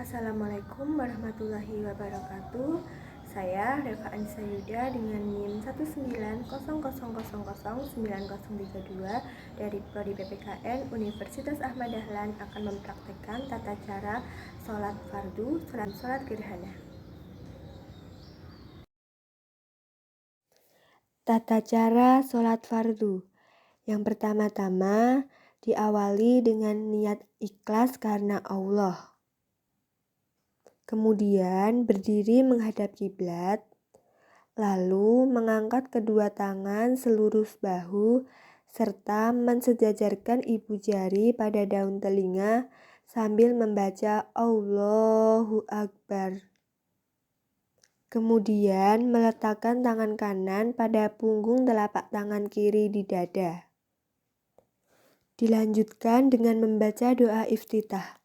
Assalamualaikum warahmatullahi wabarakatuh. Saya Reva Anissa Yuda dengan NIM 19000009032 dari Prodi PPKN Universitas Ahmad Dahlan akan mempraktekkan tata cara sholat fardu dan sholat gerhana. Tata cara sholat fardu. Yang pertama-tama diawali dengan niat ikhlas karena Allah. Kemudian berdiri menghadap kiblat, lalu mengangkat kedua tangan selurus bahu serta mensejajarkan ibu jari pada daun telinga sambil membaca Allahu Akbar. Kemudian meletakkan tangan kanan pada punggung telapak tangan kiri di dada. Dilanjutkan dengan membaca doa iftitah.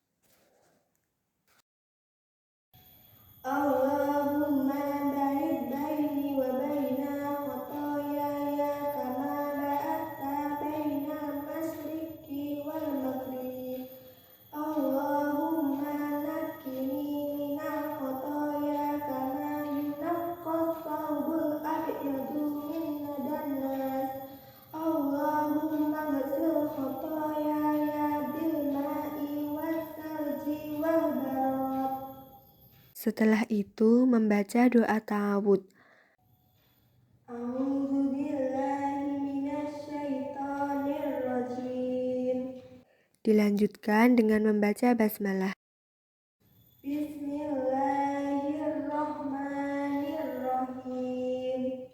Allahumma ba'id baini wa baina khotoyaya kama ba'adta baina masyriqi wal maghrib. Allahumma naqqini minal khotoya kama yunaqqas thawbul abyadu min danas. Allahumma ghsil khotoyaya bil ma'i was salji wal barad. Setelah itu membaca doa ta'awudz. Dilanjutkan dengan membaca basmalah. Bismillahirrahmanirrahim.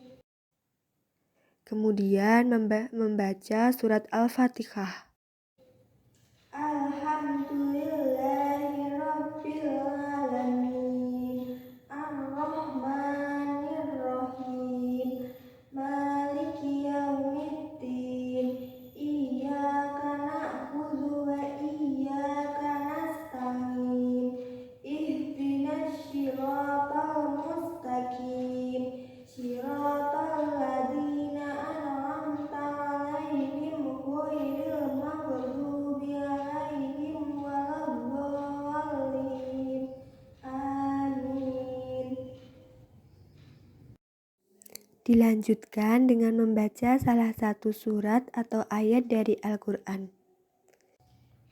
Kemudian membaca surat Al-Fatihah. Alhamdulillahirrabbilalamin. Ar-Rahmanirrahim. Maliki yaumiddin. Iyyaka na'budu wa iyyaka nasta'in. Ihdinas shiratal mustaqim. Shiratal ladzina an'amta 'alaihim ghairil maghdubi 'alaihim waladdallin. Amin. Dilanjutkan dengan membaca salah satu surat atau ayat dari Al-Quran.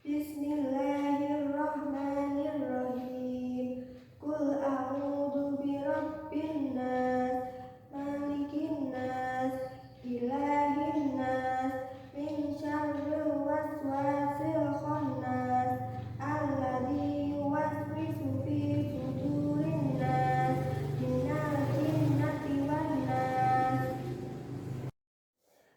Bismillahirrahmanirrahim. Qul a'udzu birabbin nas, malikin nas, ilahin nas, min syarril waswasil khannas, alladzi yuwaswisu fi sudurin nas, minal jinnati wan nas.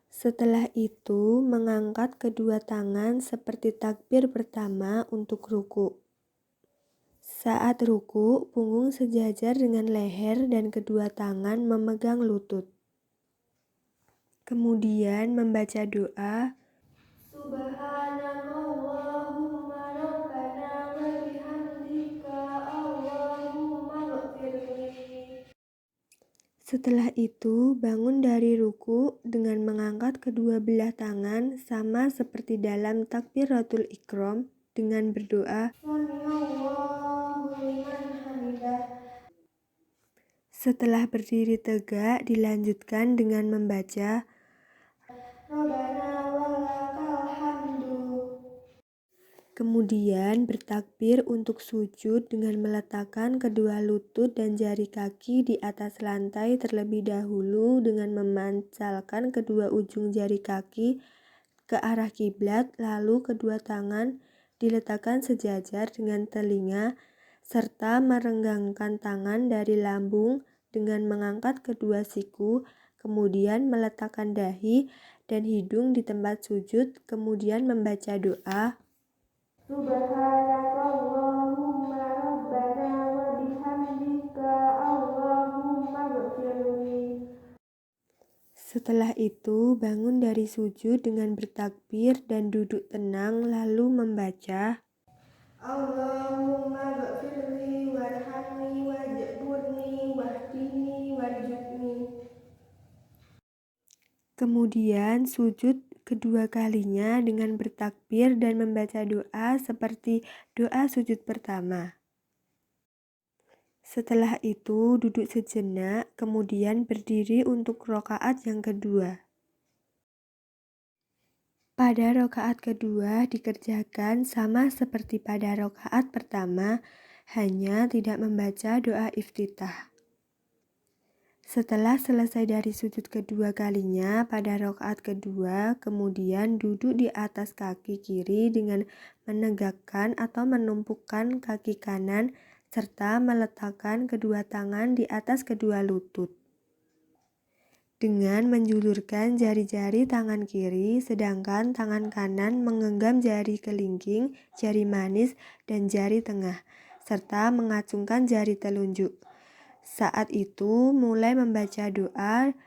Setelah itu, mengangkat kedua tangan seperti takbir pertama untuk ruku. Saat ruku, punggung sejajar dengan leher dan kedua tangan memegang lutut. Kemudian membaca doa, Subhanakallahumma rabbana wa bihamdika Allahumma ghfirli. Setelah itu, bangun dari ruku dengan mengangkat kedua belah tangan sama seperti dalam takbiratul ihram dengan berdoa, Setelah berdiri tegak, dilanjutkan dengan membaca, Rabbana walakal hamdu. Kemudian bertakbir untuk sujud dengan meletakkan kedua lutut dan jari kaki di atas lantai terlebih dahulu dengan memancalkan kedua ujung jari kaki ke arah kiblat, lalu kedua tangan diletakkan sejajar dengan telinga serta merenggangkan tangan dari lambung dengan mengangkat kedua siku, kemudian meletakkan dahi dan hidung di tempat sujud, kemudian membaca doa, Subhanakallahumma rabbana wa bihamdika Allahumma ghfirli. Setelah itu, bangun dari sujud dengan bertakbir dan duduk tenang lalu membaca, Allahumma ghfirli warhamni wajburni wahdini warjukni. Kemudian sujud kedua kalinya dengan bertakbir dan membaca doa seperti doa sujud pertama. Setelah itu duduk sejenak, kemudian berdiri untuk rakaat yang kedua. Pada rakaat kedua dikerjakan sama seperti pada rakaat pertama, hanya tidak membaca doa iftitah. Setelah selesai dari sujud kedua kalinya pada rakaat kedua, kemudian duduk di atas kaki kiri dengan menegakkan atau menumpukan kaki kanan serta meletakkan kedua tangan di atas kedua lutut. Dengan menjulurkan jari-jari tangan kiri, sedangkan tangan kanan menggenggam jari kelingking, jari manis, dan jari tengah, serta mengacungkan jari telunjuk. Saat itu mulai membaca doa.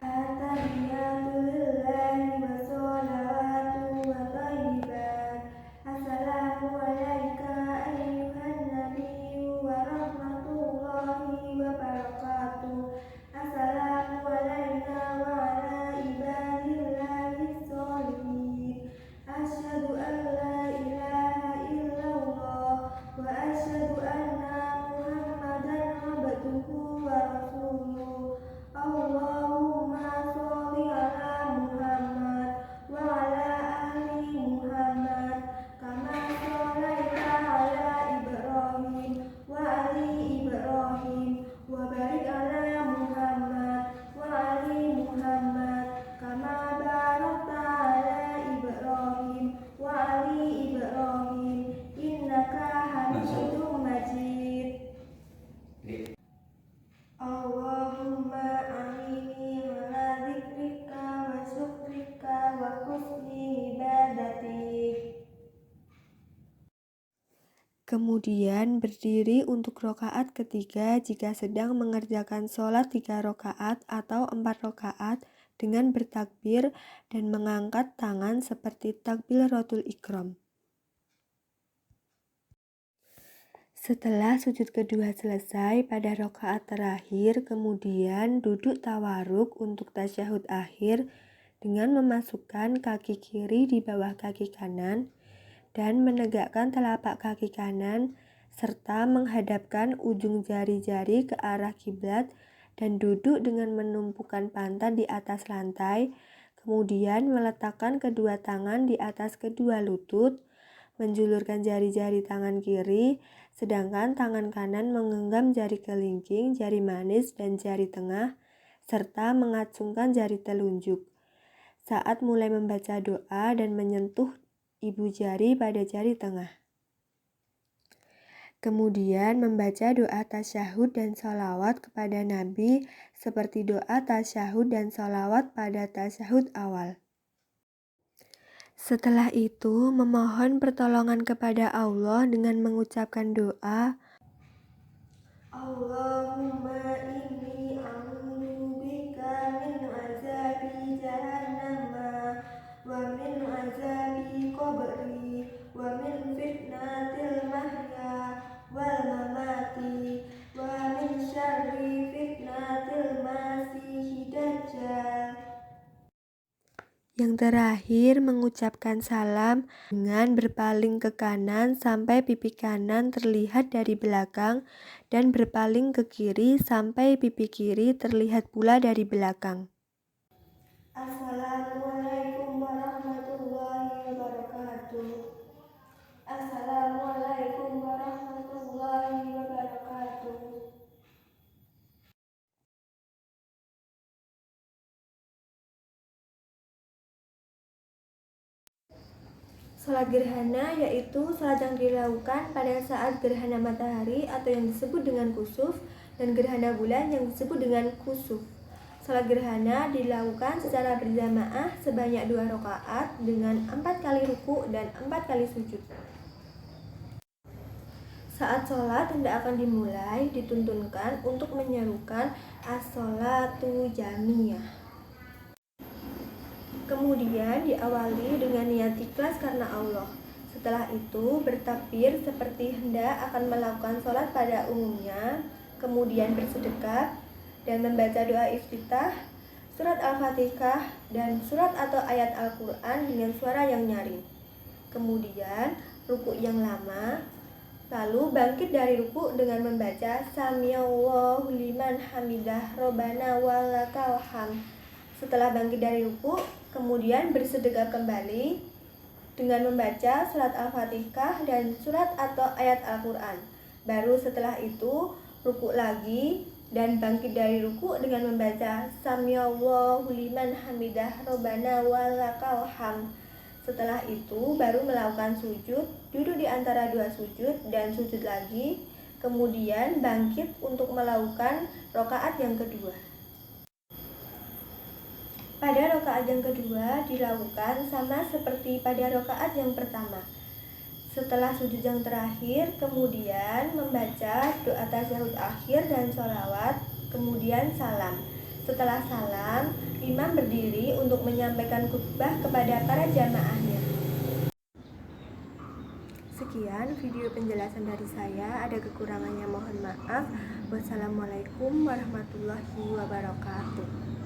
Kemudian berdiri untuk rakaat ketiga jika sedang mengerjakan sholat 3 rakaat atau 4 rakaat dengan bertakbir dan mengangkat tangan seperti takbiratul ihram. Setelah sujud kedua selesai pada rakaat terakhir, kemudian duduk tawaruk untuk tasyahud akhir dengan memasukkan kaki kiri di bawah kaki kanan dan menegakkan telapak kaki kanan serta menghadapkan ujung jari-jari ke arah kiblat dan duduk dengan menumpukan pantat di atas lantai, kemudian meletakkan kedua tangan di atas kedua lutut, menjulurkan jari-jari tangan kiri, sedangkan tangan kanan menggenggam jari kelingking, jari manis, dan jari tengah, serta mengacungkan jari telunjuk. Saat mulai membaca doa dan menyentuh ibu jari pada jari tengah. Kemudian membaca doa tasyahud dan sholawat kepada Nabi seperti doa tasyahud dan sholawat pada tasyahud awal. Setelah itu memohon pertolongan kepada Allah dengan mengucapkan doa, Allahumma inni a'udzubika min azabi jahannam wa min azabi qabri wa min fitnatil mahya wal mamati wa min syarri fitnatil masihid dajjal. Yang terakhir mengucapkan salam dengan berpaling ke kanan sampai pipi kanan terlihat dari belakang dan berpaling ke kiri sampai pipi kiri terlihat pula dari belakang. Assalamualaikum warahmatullahi wabarakatuh. Assalamualaikum warahmatullahi wabarakatuh. Salat gerhana yaitu salat yang dilakukan pada saat gerhana matahari atau yang disebut dengan kusuf dan gerhana bulan yang disebut dengan kusuf. Salat gerhana dilakukan secara berjamaah sebanyak 2 rakaat dengan 4 kali ruku dan 4 kali sujud. Saat sholat hendak akan dimulai, dituntunkan untuk menyerukan as-sholatu jamiyah. Kemudian diawali dengan niat ikhlas karena Allah. Setelah itu bertakbir seperti hendak akan melakukan sholat pada umumnya, kemudian bersedekah dan membaca doa iftitah, surat Al-Fatihah, dan surat atau ayat Al-Quran dengan suara yang nyaring. Kemudian rukuk yang lama, Lalu bangkit dari ruku dengan membaca Samiallahu liman hamidah Robbana walakal hamd. Setelah bangkit dari ruku, kemudian bersedekap kembali dengan membaca surat Al-Fatihah dan surat atau ayat Al-Quran. Baru setelah itu ruku lagi dan bangkit dari ruku dengan membaca Samiallahu liman hamidah Robbana walakal hamd. Setelah itu baru melakukan sujud, duduk di antara dua sujud dan sujud lagi, kemudian bangkit untuk melakukan rakaat yang kedua. Pada rakaat yang kedua dilakukan sama seperti pada rakaat yang pertama. Setelah sujud yang terakhir, kemudian membaca doa tasyahud akhir dan sholawat, kemudian salam. Setelah salam, imam berdiri untuk menyampaikan khutbah kepada para jamaahnya. Sekian video penjelasan dari saya, ada kekurangannya mohon maaf. Wassalamualaikum warahmatullahi wabarakatuh.